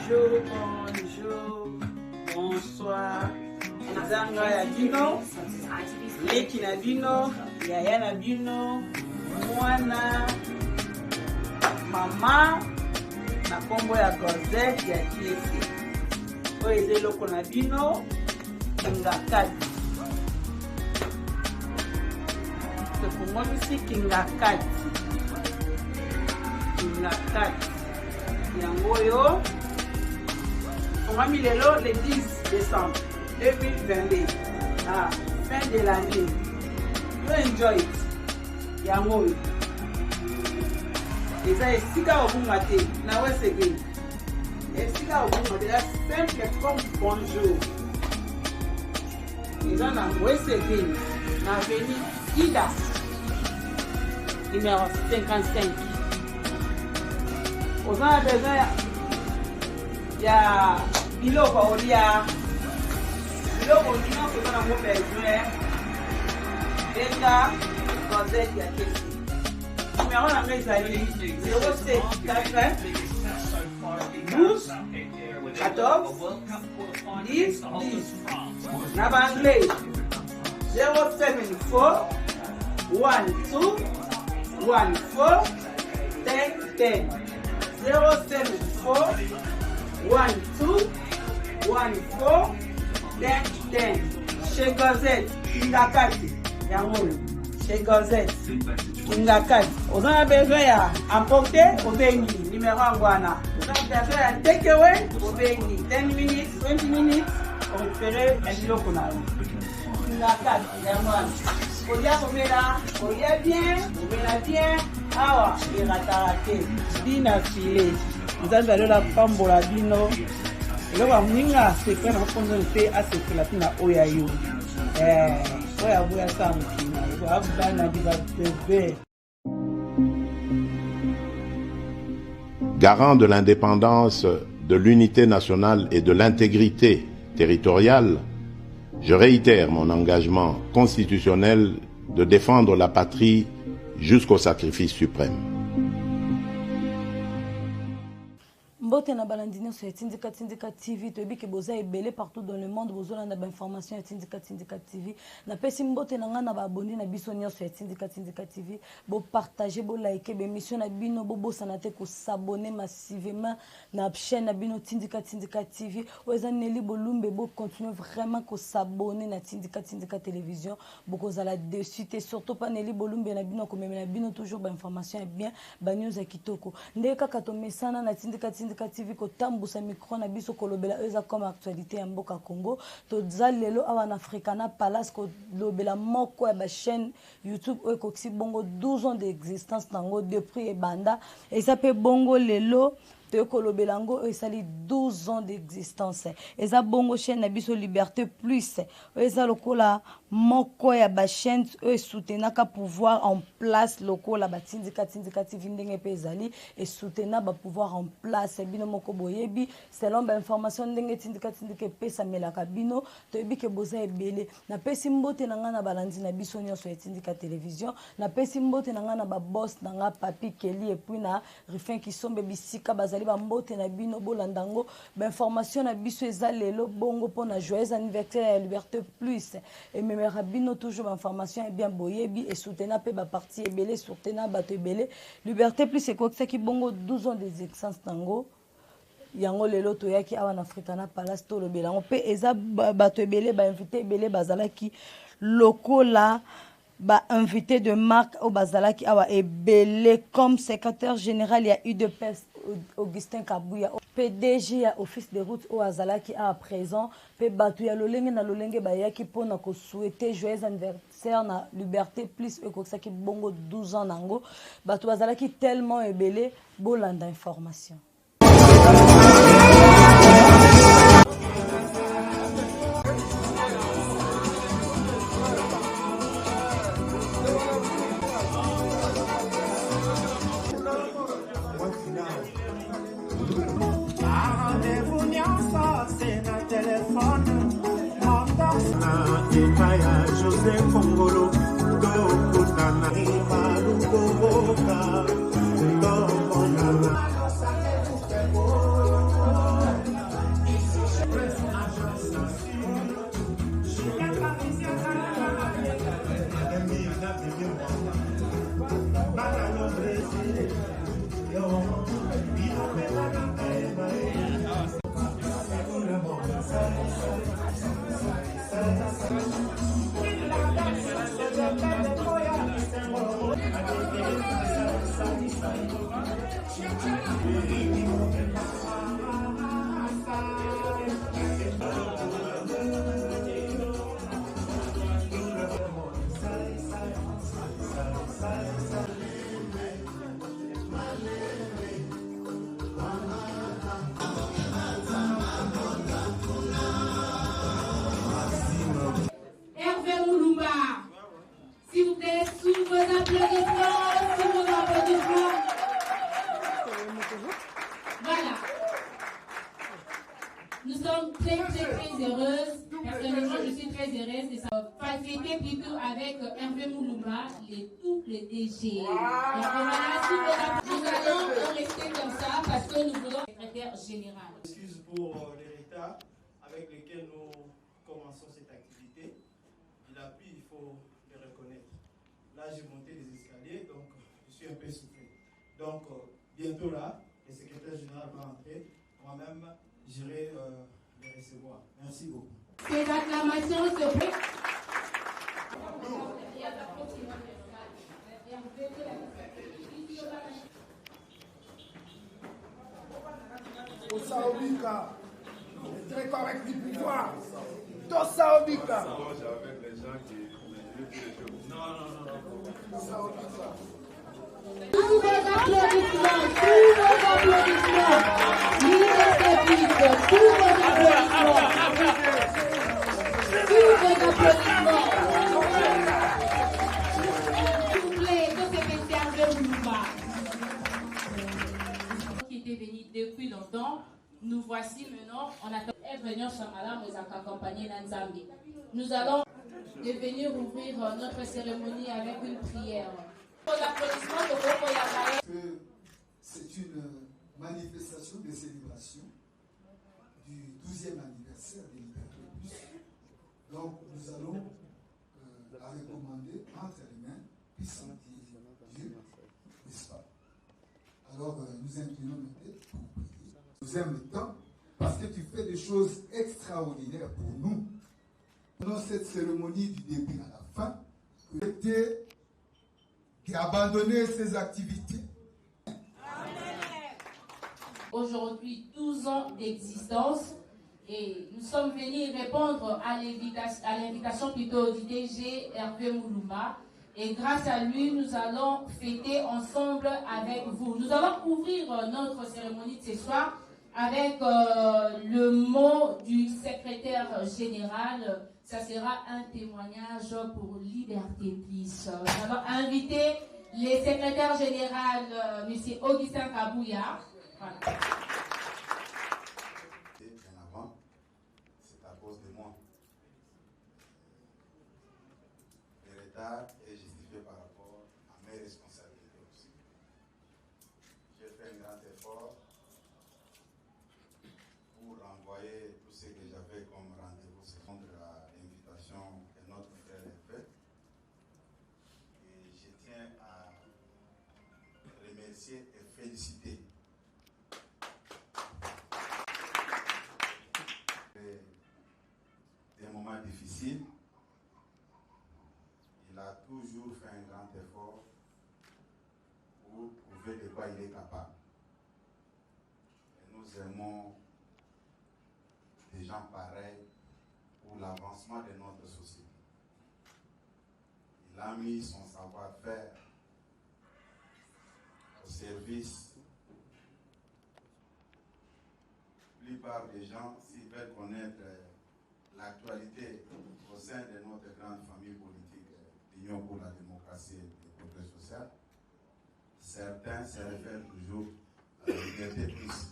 bonjour, bonsoir. Nzanga ya bino, leki na bino, yaya na bino, mwana, mama, na kombo ya Cosette ya Kiesi. Oyo eza eloko na bino, kingakati. Tokongomisi kingakati. Kingakati. Yango oyo, tokongami lelo le 10 décembre 2022. Fin de l'année. You enjoy it. Yango oyo. Eza esika obunga te, na wesege. Esika obunga te, simple comme bonjour. Eza na wesege, na veni Ida, numéro 55. Oza na besoin ya biloko olia. Biloko olia koza na mo besoin. Benga Cosette ya Kiesi. Numéro na nga ezali 074 12 14 10 10. Na banglais 074 12 14 10 10. 074 12 14 10 10. Chez Cosette Kingakati yango chez Cosette Kingakati. Oza na besoin ya emporter obengi numéro angwana. Oza na besoin ya take away obengi 10 minutes 20 minutes on ferait un biloko na Kingakati yango. Kolia komela, kolia bien, komela bien. Awa erataka te bina file nzambe alola pambola bino eloko moninga sekre na kondo mpe asekela mpe na oyo ya yo oyo aboya sa mokina abana bibabebe. Garant de l'indépendance, de l'unité nationale et de l'intégrité territoriale, je réitère mon engagement constitutionnel de défendre la patrie jusqu'au sacrifice suprême. Mbote na balandine sur Tindika TV, tobi ke boza ebele partout dans le monde, bozola na ba information ya Tindika TV. Na pesi mbote na nga na ba abonné na biso nyo sur Tindika TV, bo partager, bo liker be mission na bino, bo bosana te ko s'abonner massivement na chaîne na bino Tindika TV. Oza neli bolumbe bo continuer vraiment ko s'abonner na Tindika télévision, bo ko zala dessus et surtout pas neli bolumbe na bino ko meme na bino toujours ba information ya bien, ba news ya kitoko. Ndeka kato mesana na Tindika TV ko tambusa micro na biso kolobela eza comme actualité ya mboka Congo to zalelo awa na Africana Palace ko lobela moko ya ba chaîne YouTube o koksi bongo 12 ans d'existence nango depuis ebanda et ça peut bongo lelo te kolobelango esali 12 ans d'existence eza bongo chaîne na biso Liberté Plus eza lokola moko ya ba chaîne e soutenaka pouvoir en place lokola ba Tindika TV ndenge pe ezali et soutena ba pouvoir en place bino moko boyebi selon ba information ndenge Tindika pesa melaka bino to yebi ke boza ebele na pesi mbote na nga na balandi na biso nyonso ya Tindika télévision na pesi mbote na nga na ba boss na nga Papi Kelly et puis na Rifin Kisombe bisika bazali ba mbote na bino bolandango ba information na biso eza lelo bongo pona joyeux anniversaire ya Liberté Plus et même rabino toujours information bien boyebi et soutenir pe ba parti ebele soutenir bato ebele Liberté Plus c'est quoi ça qui bongo 12 ans d'existence tango yango lelo to yaki awa na Africana Palace to lobelango pe eza bato ebele ba invité ebele bazalaki lokola ba invité de marque au bazalaki awa ebele comme secrétaire général il y a eu de Augustin Kabouya PDG à office de route au azalaki à présent pe batu ya lolenge na lolenge ba yaki pona ko souhaiter joyeux anniversaire na Liberté Plus e ko saki bongo 12 ans nango batu azalaki tellement ebele bolanda information. Nous sommes très heureuses. Personnellement, je suis très heureuse de ça. Fêter plutôt avec Hervé Moulouma, les doubles DG. Nous allons rester comme ça parce que nous voulons le secrétaire général. Excuse pour les retards avec lesquels nous commençons cette activité. Il a plu, il faut le reconnaître. Là, j'ai monté les escaliers, donc je suis un peu essoufflé. Donc, bientôt là, le secrétaire général va entrer. Moi-même, j'irai les recevoir. Merci beaucoup. Ces acclamations se prêtent. Tosa Obika, très correct du pouvoir. Tosa Obika. Tosa Obika. Tous vos applaudissements, tous vos applaudissements. Tous vos applaudissements. S'il vous plaît, que c'est Hervé Moulouma qui était venu depuis longtemps. Nous voici maintenant, on attend Evrenio Chamala, nous a accompagné Nanzambi. Nous allons venir ouvrir notre cérémonie avec une prière. C'est une manifestation de célébration du 12e anniversaire de Liberté Plus. Donc nous allons la recommander entre les mains puissantes de Dieu, n'est-ce pas? Alors nous inclinons nos têtes pour prier. Nous aimons le temps parce que tu fais des choses extraordinaires pour nous. Pendant cette cérémonie du début à la fin, que tu qui a abandonné ses activités. Aujourd'hui, 12 ans d'existence et nous sommes venus répondre à l'invitation plutôt du DG Hervé Moulouma et grâce à lui, nous allons fêter ensemble avec vous. Nous allons ouvrir notre cérémonie de ce soir avec le mot du secrétaire général. Ça sera un témoignage pour Liberté Plus. Nous allons inviter le secrétaire général, M. Augustin Kabouya. Voilà. Bien avant, c'est à cause de moi. Le retard est justifié par rapport à mes responsabilités aussi. J'ai fait un grand effort pour renvoyer tout ce que j'avais comme rendez-vous, c'est répondre à l'invitation que notre frère a faite. Et je tiens à remercier et féliciter des moments difficiles. Il a toujours fait un grand effort pour prouver de quoi il est capable. Et nous aimons des gens pareils pour l'avancement de notre société. Il a mis son savoir-faire au service. La plupart des gens, s'ils veulent connaître l'actualité au sein de notre grande famille politique, l'Union pour la démocratie et le progrès social, certains se réfèrent toujours à la Liberté Plus.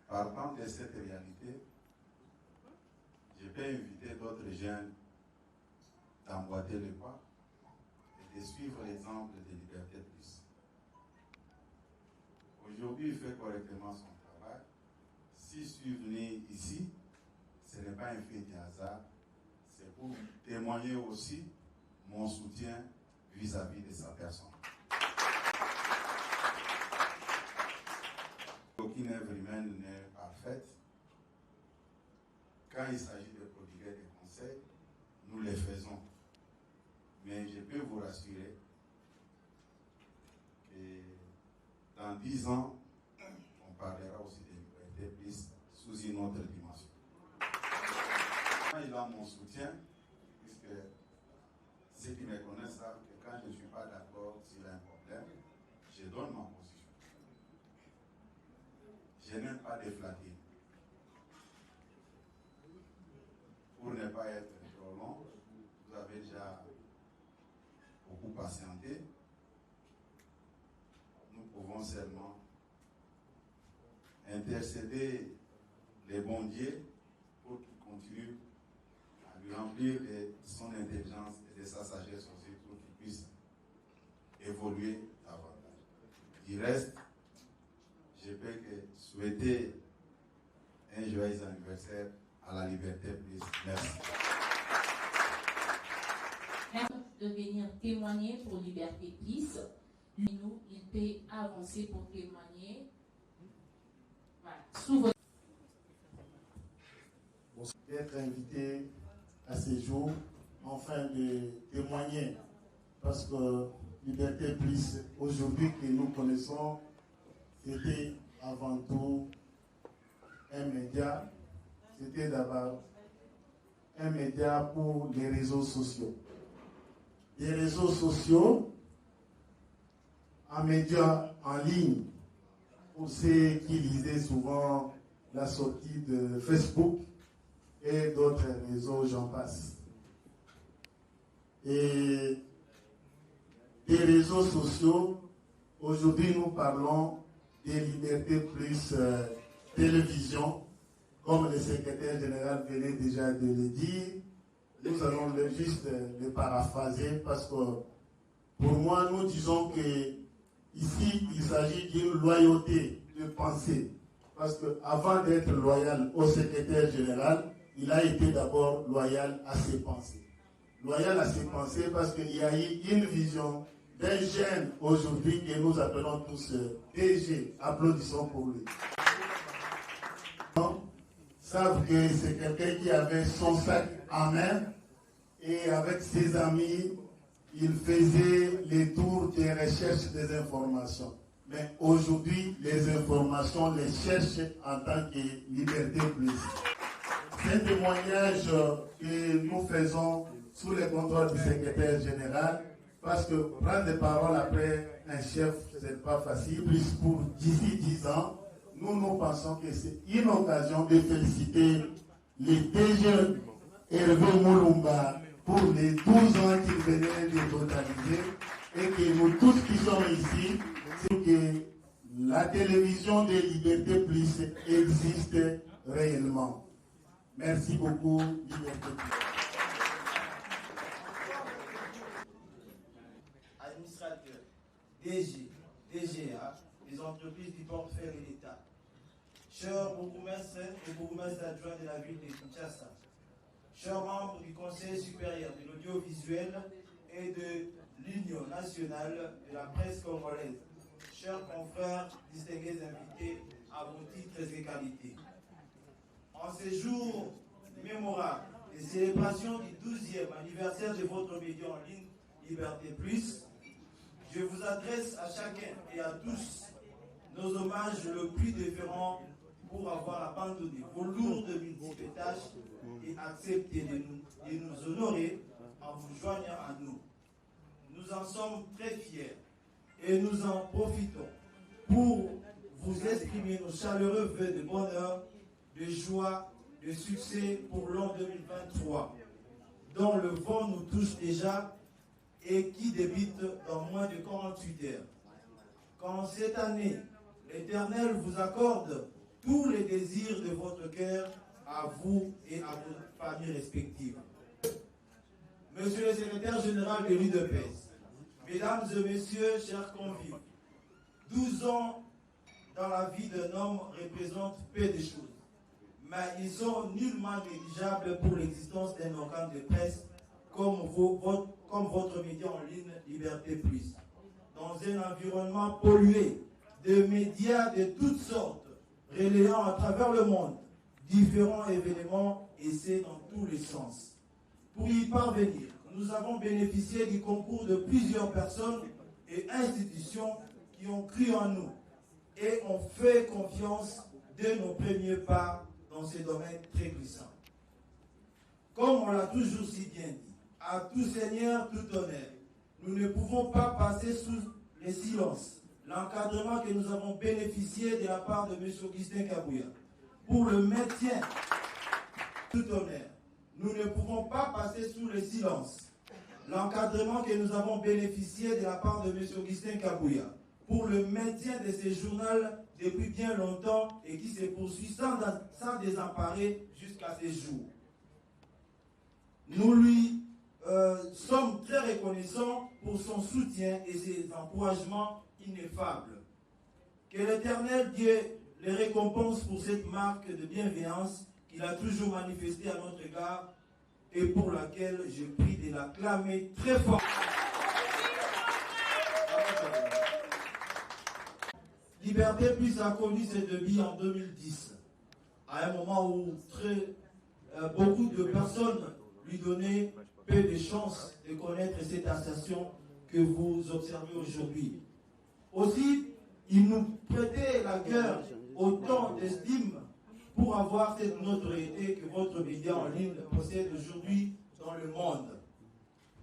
Partant de cette réalité, je peux inviter d'autres jeunes d'emboîter le pas et de suivre l'exemple de Liberté Plus. Aujourd'hui, il fait correctement son travail. Si je suis venu ici, ce n'est pas un fait de hasard, c'est pour témoigner aussi mon soutien vis-à-vis de sa personne. Aucune œuvre humaine n'est parfaite. Quand il s'agit de prodiguer des conseils, nous les faisons. Mais je peux vous rassurer que dans 10 ans, on parlera aussi de Liberté Plus sous une autre dimension. Il a mon soutien, puisque ceux qui me connaissent savent que quand je ne suis pas d'accord sur un problème, je donne ma position. Je n'aime pas déflaquer. Pour ne pas être trop long, vous avez déjà beaucoup patienté. Nous pouvons seulement intercéder les bons dieux pour qu'il continue à lui remplir de son intelligence et de sa sagesse aussi pour qu'il puisse évoluer davantage. Du reste, je peux que souhaiter un joyeux anniversaire à la Liberté Plus. Merci. De venir témoigner pour Liberté Plus. Nous, il peut avancer pour témoigner. Voilà. Sous votre... D'être invité à ces jours, afin de témoigner, parce que Liberté Plus, aujourd'hui que nous connaissons, c'était avant tout un média, c'était d'abord un média pour les réseaux sociaux. Les réseaux sociaux, un média en ligne, pour ceux qui lisaient souvent la sortie de Facebook et d'autres réseaux, j'en passe. Et des réseaux sociaux, aujourd'hui nous parlons des Liberté Plus télévision, comme le secrétaire général venait déjà de le dire. Nous allons juste le paraphraser parce que pour moi nous disons que ici il s'agit d'une loyauté de pensée, parce qu'avant d'être loyal au secrétaire général, il a été d'abord loyal à ses pensées. Loyal à ses pensées parce qu'il y a eu une vision d'un jeune aujourd'hui que nous appelons tous DG. Applaudissons pour lui. Savent que c'est quelqu'un qui avait son sac en main et avec ses amis, il faisait les tours des recherches des informations. Mais aujourd'hui, les informations les cherchent en tant que Liberté Plus. C'est un témoignage que nous faisons sous le contrôle du secrétaire général, parce que prendre des paroles après un chef, ce n'est pas facile. Plus pour d'ici 10 ans, nous pensons que c'est une occasion de féliciter les DG Hervé Moulumba pour les 12 ans qu'il venait de totaliser, et que nous tous qui sommes ici, c'est que la télévision de Liberté Plus existe réellement. Merci beaucoup, Liberté Plus. Administrateur, DG, DGA, les entreprises du portefeuille de l'État. Chers bourgmestres et bourgmestres adjoints de la ville de Kinshasa, chers membres du Conseil supérieur de l'audiovisuel et de l'Union nationale de la presse congolaise, chers confrères, distingués invités à vos titres et qualités. En ces jours mémorables des célébrations du 12e anniversaire de votre média en ligne Liberté Plus, je vous adresse à chacun et à tous nos hommages le plus déférents pour avoir abandonné vos lourdes multiples tâches et accepté de nous honorer en vous joignant à nous. Nous en sommes très fiers et nous en profitons pour vous exprimer nos chaleureux vœux de bonheur, de joie, de succès pour l'an 2023, dont le vent nous touche déjà et qui débute dans moins de 48 heures. Quand cette année, l'Éternel vous accorde tous les désirs de votre cœur à vous et à vos familles respectives. Monsieur le secrétaire général de l'UDPS, mesdames et messieurs, chers convives, 12 ans dans la vie d'un homme représentent peu de choses, mais ils sont nullement négligeables pour l'existence d'un organe de presse comme votre média en ligne Liberté Plus. Dans un environnement pollué de médias de toutes sortes, relayant à travers le monde différents événements et c'est dans tous les sens. Pour y parvenir, nous avons bénéficié du concours de plusieurs personnes et institutions qui ont cru en nous et ont fait confiance dès nos premiers pas dans ces domaines très glissants. Comme on l'a toujours si bien dit, à tout seigneur, tout honneur, nous ne pouvons pas passer sous les silences l'encadrement que nous avons bénéficié de la part de M. Augustin Kabouya pour le maintien, tout honneur. Nous ne pouvons pas passer sous le silence l'encadrement que nous avons bénéficié de la part de M. Augustin Kabouya pour le maintien de ces journaux depuis bien longtemps et qui se poursuit sans désemparer jusqu'à ces jours. Nous lui sommes très reconnaissants pour son soutien et ses encouragements ineffables. Que l'Éternel Dieu les récompense pour cette marque de bienveillance qu'il a toujours manifestée à notre égard et pour laquelle je prie de l'acclamer très fort. Liberté Plus a connu ses débuts en 2010, à un moment où beaucoup de personnes lui donnaient peu de chances de connaître cette association que vous observez aujourd'hui. Aussi, il nous prêtait la cœur autant d'estime pour avoir cette notoriété que votre média en ligne possède aujourd'hui dans le monde.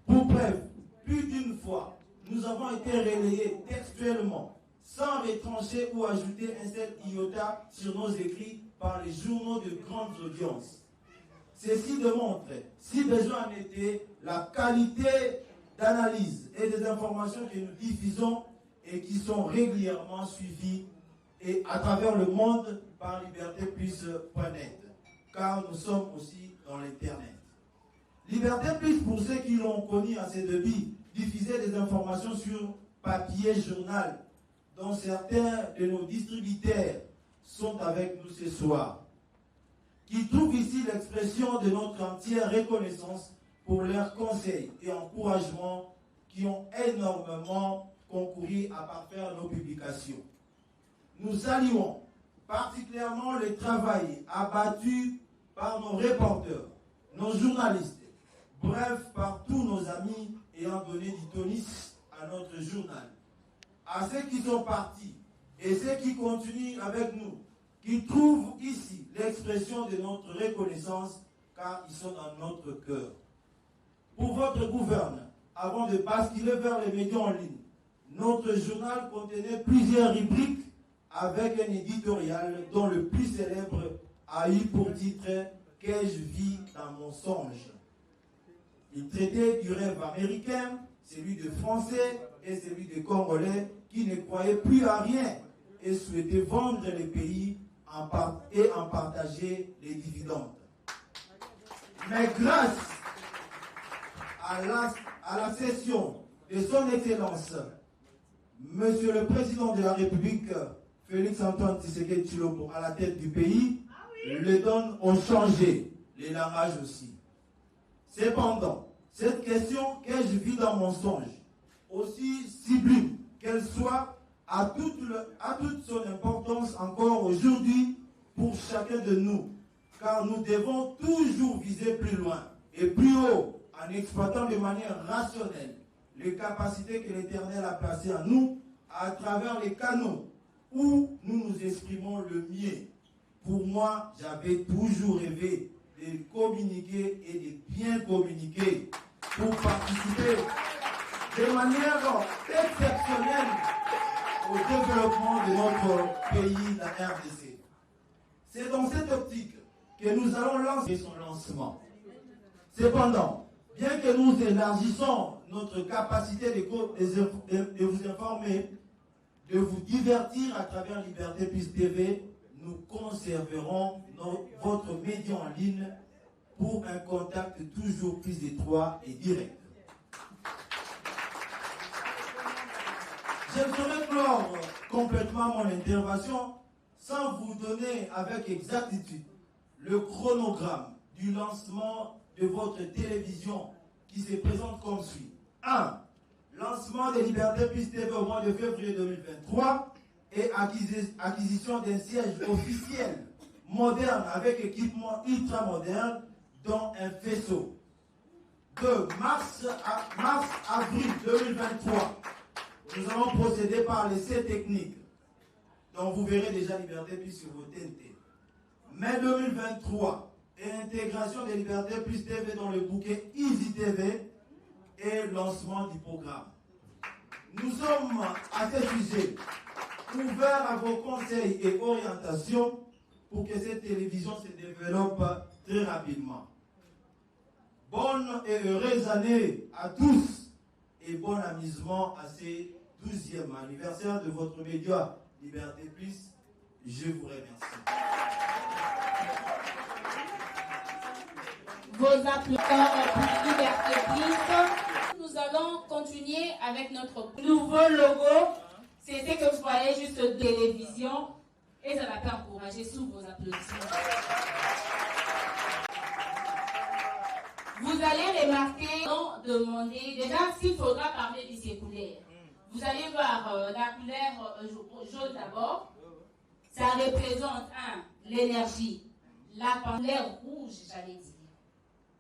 Pour preuve, plus d'une fois, nous avons été relayés textuellement, sans retrancher ou ajouter un seul iota sur nos écrits par les journaux de grandes audiences. Ceci démontre, si besoin en était, la qualité d'analyse et des informations que nous diffusons et qui sont régulièrement suivies et à travers le monde par libertéplus.net, car nous sommes aussi dans l'Internet. Liberté Plus, pour ceux qui l'ont connu à ses débuts, diffusait des informations sur papier journal, dont certains de nos distributeurs sont avec nous ce soir, qui trouvent ici l'expression de notre entière reconnaissance pour leurs conseils et encouragements qui ont énormément concouru à parfaire nos publications. Nous saluons particulièrement le travail abattu par nos reporters, nos journalistes, bref, par tous nos amis ayant donné du tonus à notre journal. À ceux qui sont partis et ceux qui continuent avec nous, qui trouvent ici l'expression de notre reconnaissance, car ils sont dans notre cœur. Pour votre gouverne, avant de basculer vers les médias en ligne, notre journal contenait plusieurs rubriques avec un éditorial dont le plus célèbre a eu pour titre « Qu'ai-je vu dans mon songe ?» Il traitait du rêve américain, celui de Français et celui de Congolais qui ne croyaient plus à rien et souhaitaient vendre le pays et en partager les dividendes. Mais grâce à la cession de son Excellence, Monsieur le Président de la République, Félix-Antoine Tshisekedi Tshilombo, à la tête du pays, les donnes ont changé, les langages aussi. Cependant, cette question qu'ai-je vu dans mon songe, aussi sublime qu'elle soit, a toute son importance encore aujourd'hui pour chacun de nous, car nous devons toujours viser plus loin et plus haut en exploitant de manière rationnelle les capacités que l'Éternel a placées en nous à travers les canaux où nous nous exprimons le mieux. Pour moi, j'avais toujours rêvé de communiquer et de bien communiquer pour participer de manière exceptionnelle au développement de notre pays, la RDC. C'est dans cette optique que nous allons lancer son lancement. Cependant, bien que nous élargissons notre capacité de vous informer, de vous divertir à travers Liberté Plus TV, nous conserverons votre média en ligne pour un contact toujours plus étroit et direct. J'aimerais clore complètement mon intervention sans vous donner avec exactitude le chronogramme du lancement de votre télévision qui se présente comme suit. 1. Lancement de Liberté Plus TV au mois de février 2023 et acquisition d'un siège officiel moderne avec équipement ultra moderne dont un faisceau. 2. Mars-avril 2023. Nous allons procéder par l'essai technique dont vous verrez déjà Liberté Plus sur vos TNT. Mai 2023 et intégration de Liberté Plus TV dans le bouquet Easy TV et lancement du programme. Nous sommes à ce sujet ouverts à vos conseils et orientations pour que cette télévision se développe très rapidement. Bonne et heureuse année à tous et bon amusement à ces 12e anniversaire de votre média Liberté Plus. Je vous remercie. Vos applaudissements pour Liberté Plus. Nous allons continuer avec notre nouveau logo. C'est ce que vous voyez juste de télévision. Et ça va t'encourager sous vos applaudissements. Vous allez remarquer, demander, déjà s'il faudra parler de ces couleurs. Vous allez voir la couleur jaune d'abord. Ça représente l'énergie. La couleur rouge, j'allais dire.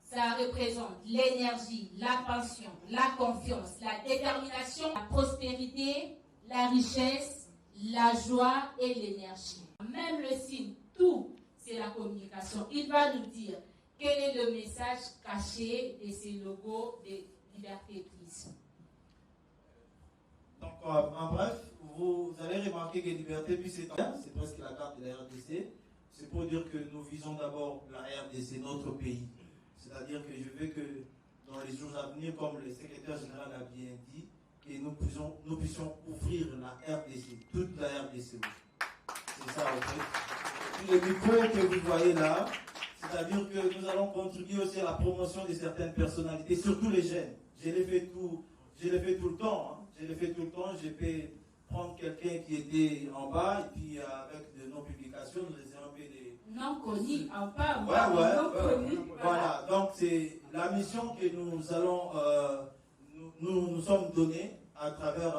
Ça représente l'énergie, la passion, la confiance, la détermination, la prospérité, la richesse, la joie et l'énergie. Même le signe, tout, c'est la communication. Il va nous dire quel est le message caché de ces logos de Liberté Plus. Donc, en bref, vous allez remarquer que Liberté Plus c'est presque la carte de la RDC. C'est pour dire que nous visons d'abord la RDC, notre pays. C'est-à-dire que je veux que dans les jours à venir, comme le secrétaire général a bien dit, que nous puissions ouvrir la RDC, toute la RDC. C'est ça en fait. Les micros que vous voyez là, c'est-à-dire que nous allons contribuer aussi à la promotion de certaines personnalités, surtout les jeunes. Je l'ai fait tout le temps. Hein. Je l'ai fait tout le temps. Je peux prendre quelqu'un qui était en bas et puis avec de nos publications, nous essayons un peu des... Non connu, en bas, non connu. Voilà, donc c'est la mission que nous allons, nous sommes donnés à travers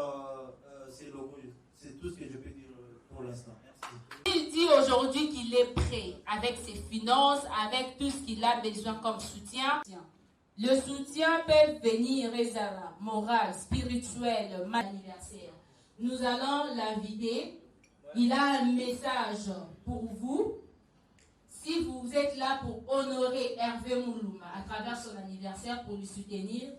ces logos. C'est tout ce que je peux dire pour l'instant. Merci. Il dit aujourd'hui qu'il est prêt avec ses finances, avec tout ce qu'il a besoin comme soutien. Le soutien peut venir moral, spirituel, anniversaire. Nous allons l'inviter. Il a un message pour vous. Si vous êtes là pour honorer Hervé Moulouma à travers son anniversaire, pour lui soutenir,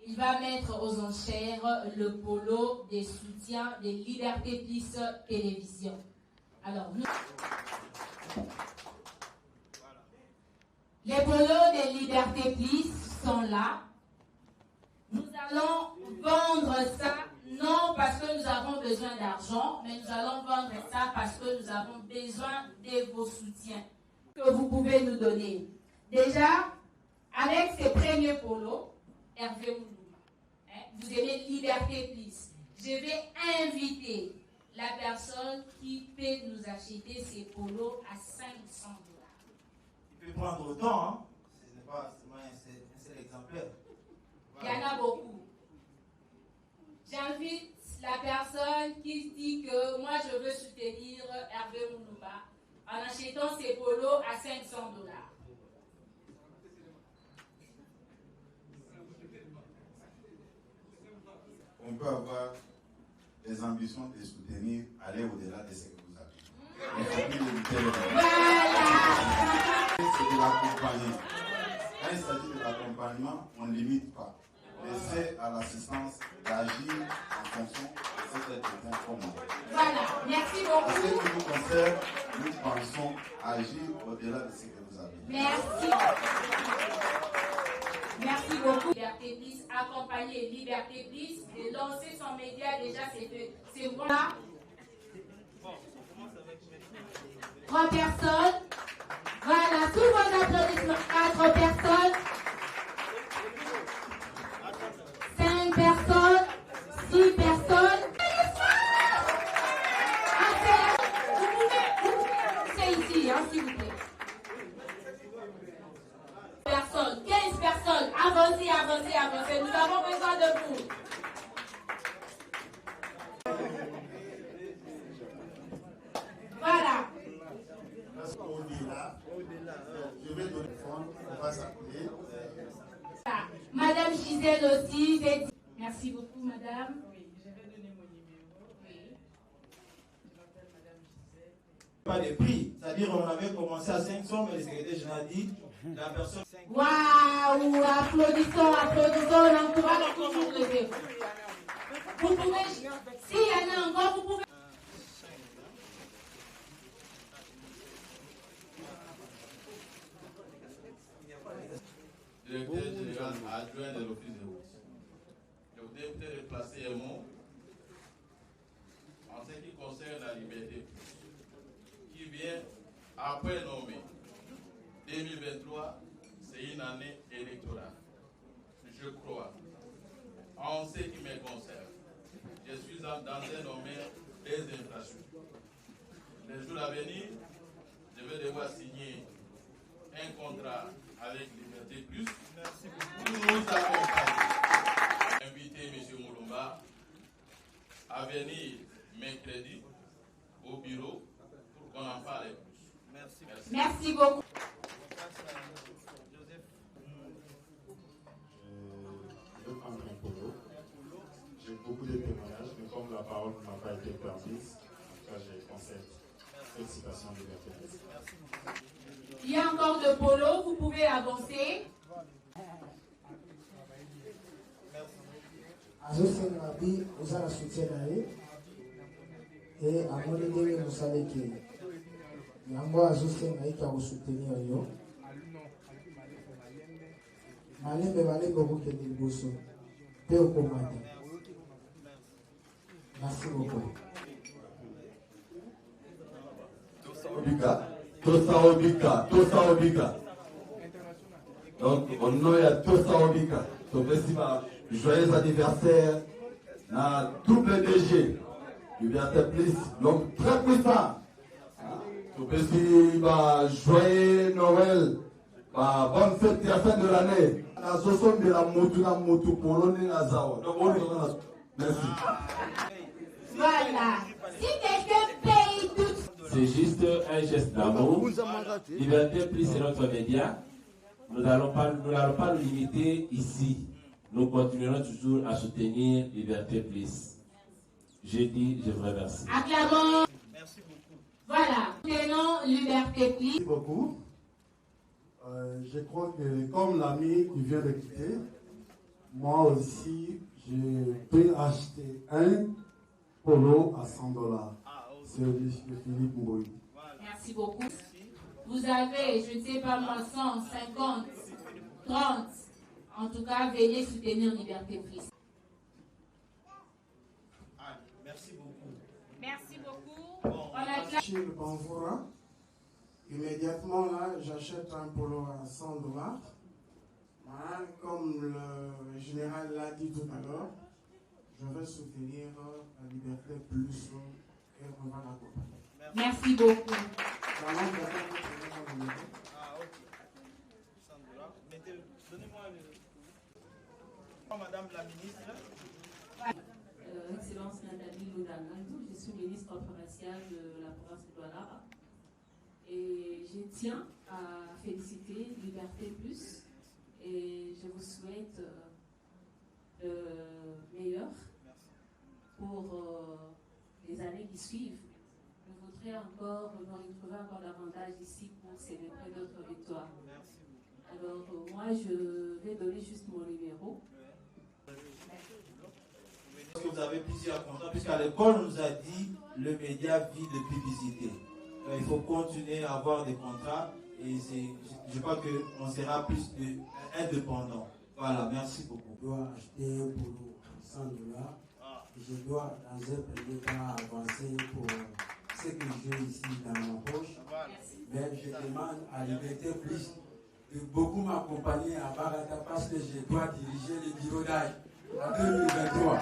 il va mettre aux enchères le polo des soutiens des Liberté Plus Télévision. Alors, les polos des Liberté Plus sont là. Nous allons vendre ça, non parce que nous avons besoin d'argent, mais nous allons vendre ça parce que nous avons besoin de vos soutiens que vous pouvez nous donner. Déjà, avec ces premiers polos, Hervé Moulouma, vous aimez Liberté Plus. Je vais inviter la personne qui peut nous acheter ces polos à 500 $. Il peut prendre autant, hein. Ce n'est pas seulement un seul exemplaire. Voilà. Il y en a beaucoup. J'invite la personne qui dit que moi je veux soutenir Hervé Moulouma en achetant ces polos à 500 $. On peut avoir des ambitions de soutenir, aller au-delà de ce que vous avez. Il faut plus limiter le c'est de l'accompagner. Quand il s'agit de l'accompagnement, on ne limite pas. Laissez à l'assistance d'agir en fonction de ce qu'elle devient comme moi. Voilà, merci beaucoup. En ce qui nous concerne, nous pensons agir au-delà de ce que vous avez. Merci. Merci beaucoup. Liberté Plus, accompagner Liberté Plus et lancer son média déjà, c'est voilà. 3 personnes. Voilà, sous vos applaudissements, 4 personnes. 5 personnes. 6 personnes. C'est ici, hein, s'il vous plaît. Personnes, 15 personnes. Avancez, avancez, avancez. Nous avons besoin de vous. Voilà. Je vais donner le fond, on va s'appeler. Madame Gisèle aussi. Merci beaucoup, madame. Oui, je vais donner mon numéro. Oui. Je m'appelle madame Gisèle. Pas de prix. C'est-à-dire on avait commencé à 500, mais le secrétaire général dit la personne. Waouh, applaudissons, applaudissons, on encourage toujours les deux. Vous pouvez, s'il y en a encore, vous pouvez. Directeur général adjoint de l'office de route. Je voudrais peut-être replacer un mot Liberté, qui vient après nommer 2023, c'est une année électorale. Je crois, en ce qui me concerne, je suis dans un domaine des infrastructures. Les jours à venir, je vais devoir signer un contrat avec Liberté Plus. Nous nous accompagnons. Inviter M. Moulumba à venir mercredi au bureau pour qu'on en parle plus. Merci. Merci beaucoup. Je vais prendre un polo. J'ai beaucoup de témoignages, mais comme la parole ne m'a pas été permise, en tout cas, j'ai pensé félicitations de Liberté. Il y a encore de polo, vous pouvez avancer. azosenga bi oza na soutien na ye e amoni ndenge mosaleki yango azosenga eke akosoutenir yo malembe okokende liboso mpe okoma te. Merci beaucoup. Tosa Obika. Donc, au nom de Tosa Obika, joyeux anniversaire à tout PDG, Liberté Plus, donc très puissant. Joyeux Noël, bonne fête de la fin de l'année. La soixante de la motu polonais Nazao. Donc, on est merci. Voilà. Si quelqu'un paye tout. C'est juste un geste d'amour. Liberté Plus, c'est notre média. Nous n'allons pas nous limiter ici. Nous continuerons toujours à soutenir Liberté Plus. Je dis, je vous remercie. Acclamons. Merci beaucoup. Voilà. Tenons Liberté Plus. Merci beaucoup. Je crois que comme l'ami qui vient de quitter, moi aussi, je peux acheter un polo à $100. C'est de Philippe Mboui. Merci beaucoup. Vous avez, je ne sais pas moi, 100, 50, 30. En tout cas, venez soutenir Liberté Plus. Merci beaucoup. Merci beaucoup. Chez le Banvoura, immédiatement là, j'achète un polo à $100. Voilà, comme le général l'a dit tout à l'heure, je vais soutenir la Liberté Plus et on va l'accompagner. Merci beaucoup. Donnez-moi Madame la ministre. Excellence Nathalie Loudangandou, je suis ministre provinciale de la province de Douala. Et je tiens à féliciter Liberté Plus et je vous souhaite le meilleur pour les années qui suivent. Je voudrais encore me retrouver encore davantage ici pour célébrer notre victoire. Alors moi je vais donner juste mon numéro. Parce que vous avez plusieurs contrats, puisqu'à l'école on nous a dit le média vit de publicité. Il faut continuer à avoir des contrats et je crois qu'on sera plus indépendant. Voilà, merci beaucoup. Je dois acheter pour $100. Je dois dans un premier temps avancer pour ce que j'ai ici dans ma poche. Mais je demande à Liberté Plus de beaucoup m'accompagner à Barata parce que je dois diriger le bureau d'âge en 2023.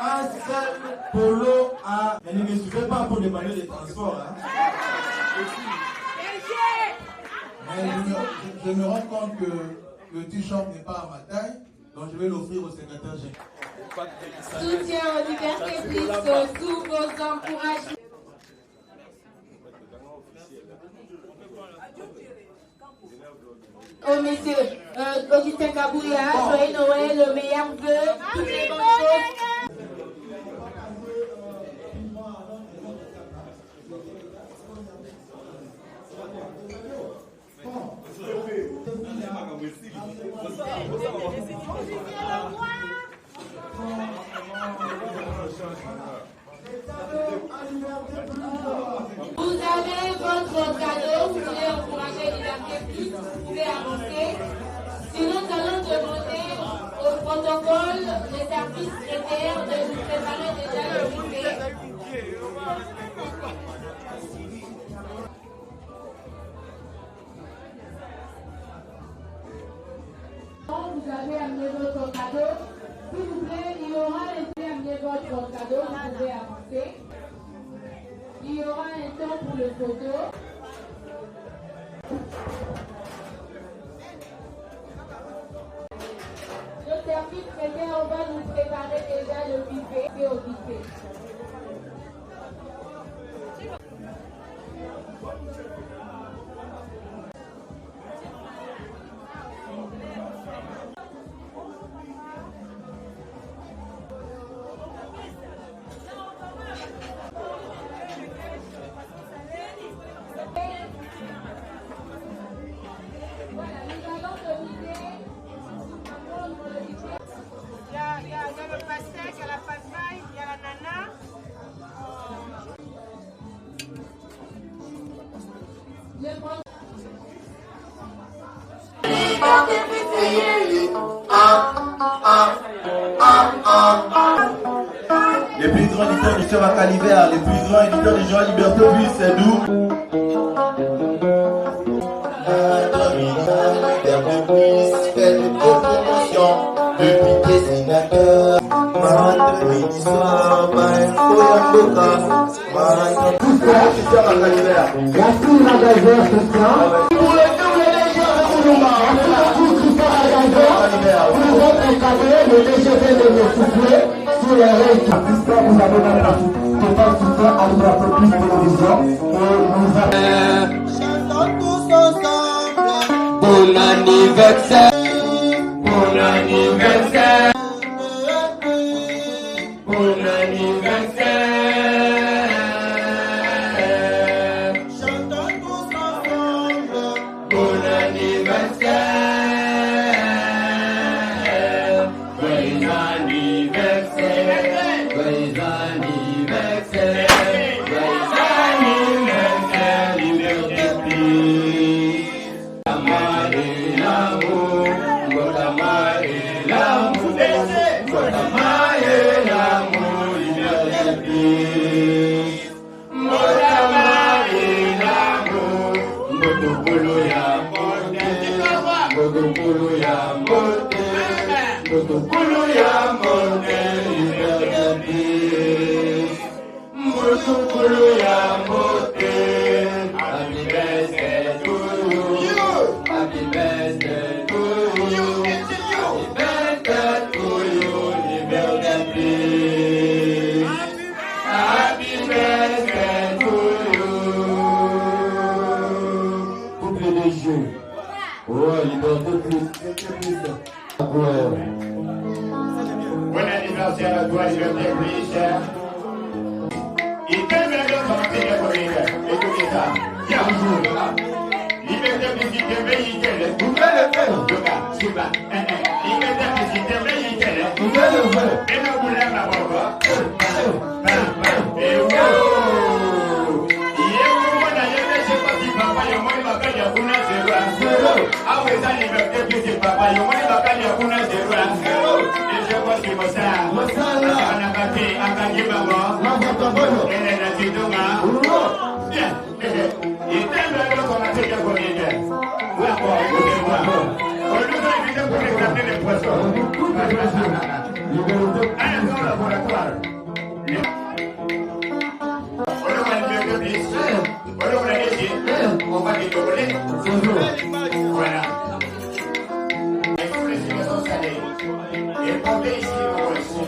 Un seul polo à... Mais ne me suivez pas pour demander les transports. Hein. Mais je me rends compte que le t-shirt n'est pas à ma taille, donc je vais l'offrir au secrétaire général. Soutien aux Libertés Plus, tous vos encouragements. Oh monsieur Augustin Kabouya, joyeux Noël, le meilleur vœu, toutes les bonnes choses. cadeaux, vous pouvez avancer. Il y aura un temps pour le photo. Le service traiteur va nous préparer déjà le buffet et au buffet. Il y a le pastèque, il y a la pâte maille, il y a la nana. Les plus grands éditeurs du Chemin Calivert, les plus grands éditeurs du Joie Liberté Plus, c'est nous. Fait de promotion depuis dessinateur. Bon anniversaire, bon anniversaire, bon anniversaire. Chantons tous ensemble, bon anniversaire, joyeux anniversaire, joyeux anniversaire, joyeux anniversaire, liberté plus. Bon anniversaire à toi, Liberté Plus. Il t'aime bien de commencer les collègues. Écoutez ça. Viens. Liberté Plus, il t'aime bien, il t'aime. Vous pouvez le faire. Regarde, Suba. Liberté Plus, il t'aime bien, il t'aime. Vous pouvez le faire. Et nous voulons la voir. Et wow. Papa, yo moni bakali ya kuna zero. Awe za liberté plus papa, yo moni bakali ya kuna zero. Et je vois que ça. Masala. Anakati akaki baba. Mabotobono. Ele na tidonga. Bien. Itendo lo qu'on a fait de communiquer. Wa kwa kwa. On nous a invité pour examiner les poissons. Un laboratoire. On va décoller. Voilà. Et tous les signes sont salés. Et portez ici le reçu.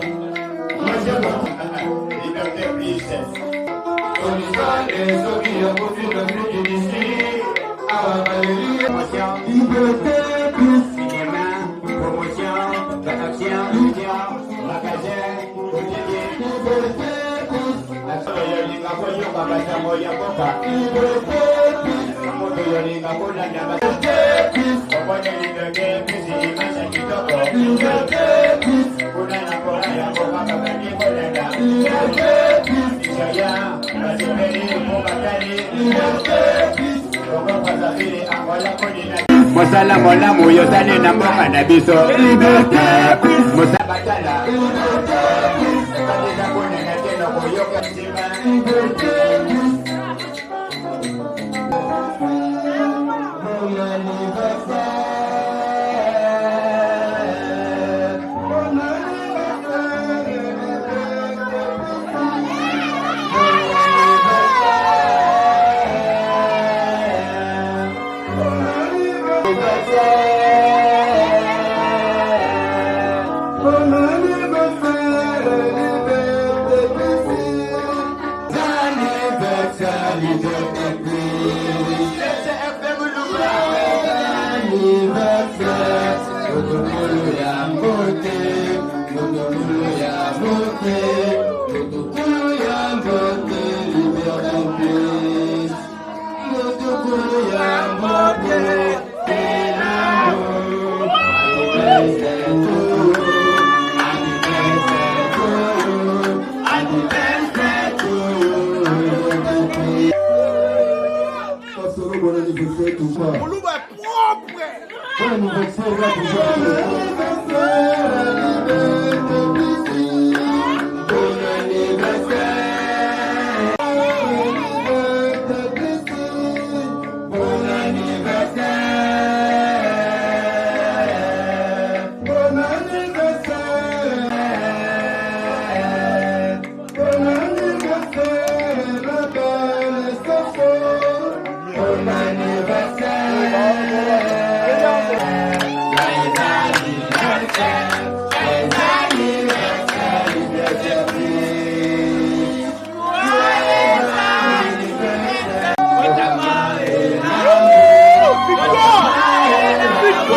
Moi je vois. Liberté plus. Sollicite et Sophie ont conçu le but d'ici. Liberté plus. Cinéma, promotion, traduction, magasin, quotidien. Liberté plus. Mosala mola moyo sane na mboka na biso. Liberté plus. Mosabatala. Liberté plus. Kabisa kone na tena koyoka sima. Liberté plus. Bon anniversaire. Bon anniversaire. liberté plus. Anniversaire, Kutokulu ya mbote, Kutokulu ya mbote, Kutokulu ya mbote, liberté plus. Kutokulu ya mbote, c'est l'amour. Anniversaire to you, anniversaire to you, anniversaire to you. Pastor, bon anniversaire tout ça. Bon anniversaire, là, tout ça. Bon anniversaire. Bon anniversaire. Bon anniversaire. Bon anniversaire, la belle Safo. Bon anniversaire. Joyeux anniversaire. Joyeux anniversaire, liberté plus. Joyeux anniversaire. Otama et l'amour. Otama et l'amour.